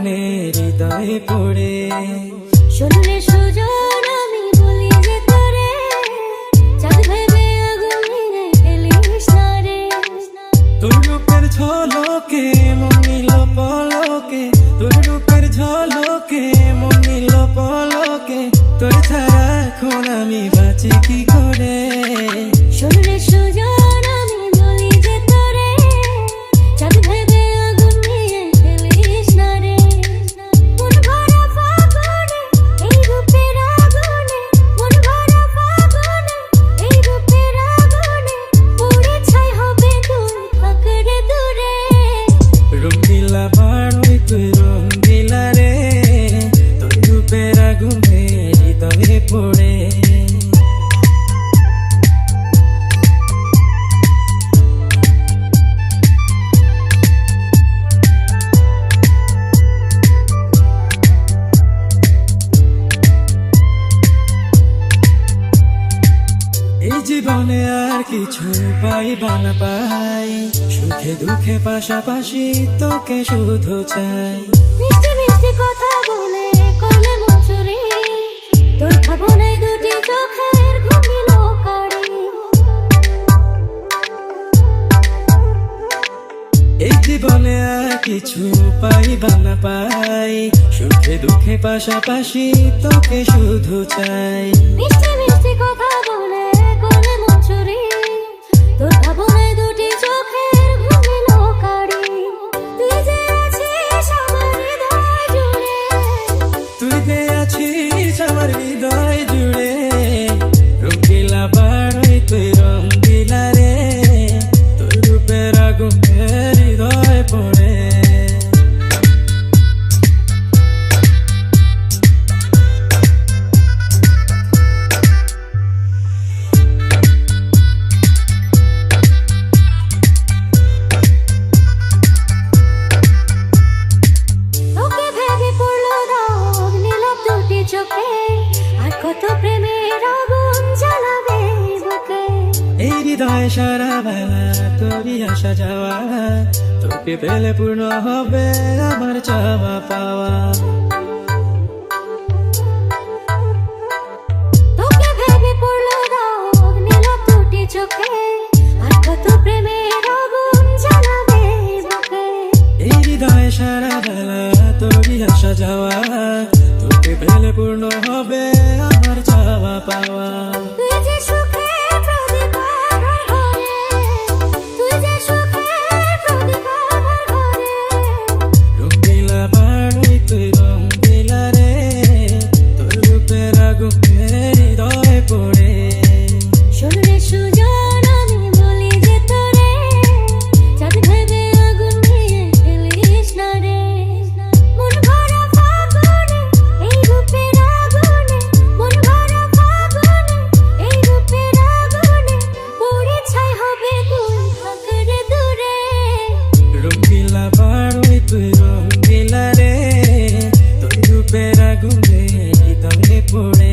আগুনে হৃদয়ে পড়ে। শোনলে সুজন আমি বলি যে তোরে, চাঁদ ভেবে আগুন নিয়ে ফেলিস না রে। তোর রূপের ঝলকে মন নিল পলকে, তোর রূপের ঝলকে মন নিল পলকে, তোর ছাড়া এখন আমি বাঁচি কি করে। শোনলে সুজন আমি বলি যে তোরে, চাঁদ ভেবে আগুন নিয়ে ফেলিস না রে। মন ভরা ফাগুনে এই রূপের আগুনে, মন ভরা ফাগুনে এই রূপের আগুনে, পুড়ে ছাই হবে তুই থাকরে দূরে। রঙিলা বাড়ই তুই রঙিলা রে, তোর রূপের আগুনে হৃদয়ে পড়ে। এই জীবনে আর কিছু পাইবা না পাই, সুখে দুঃখে পাশাপাশি তোকে শুধু চাই। মিষ্টি মিষ্টি কথা বলে করলে মন চুরি, তোর ভাবনায় দুটি চোখের ঘুমিল কারি। এই জীবনে আর কিছু পাইবা না পাই, সুখে দুঃখে পাশাপাশি তোকে শুধু চাই। মিষ্টি মিষ্টি কথা বলে করলে মন চুরি, তোর ভাবনায় দুটি চোখের ঘুমিল কারি। তুই যে আছিস আমার হৃদয় জুড়ে, তুই যে আছিস আমার হৃদয় জুড়ে। রঙিলা বাড়ই তুই রঙিলা রে, তোর রূপের আগুনে হৃদয় পড়ে। তোকে ভেবে পড়লো দাগ নীরব দুটি চোখে, আর কত প্রেমের আগুন জ্বালাবে বুকে। এই হৃদয় সারা বেলা তোরই আসা যাওয়া, তোকে পেলে পূর্ণ হবে আমার চাওয়া পাওয়া। তোকে ভেবে পড়লো দাগ নীরব দুটি চোখে, আর কত প্রেমের আগুন জ্বালাবে বুকে। এই হৃদয় সারা বেলা তোরই আসা যাওয়া, তোকে পেলে পূর্ণ হবে আমার চাওয়া পাওয়া। তুই যে সুখে প্রদীপ আমার ঘরে, তুই যে সুখে প্রদীপ আমার ঘরে। রঙিলা বাড়ই তুই রঙিলা রে, তোর রূপের আগুনে হৃদয়ে পড়ে। শোনলে সুজন আমি বলি যে তোরে, চাঁদ ভেবে আগুন নিয়ে ফেলিস না রে। মন ভরা ফাগুনে এই রূপের আগুনে, মন ভরা ফাগুনে এই রূপের আগুনে, পুড়ে ছাই হবে তুই থাকরে দূরে। রঙিলা বাড়ই তুই রঙিলা রে, তোর রূপের আগুনে হৃদয়ে পড়ে।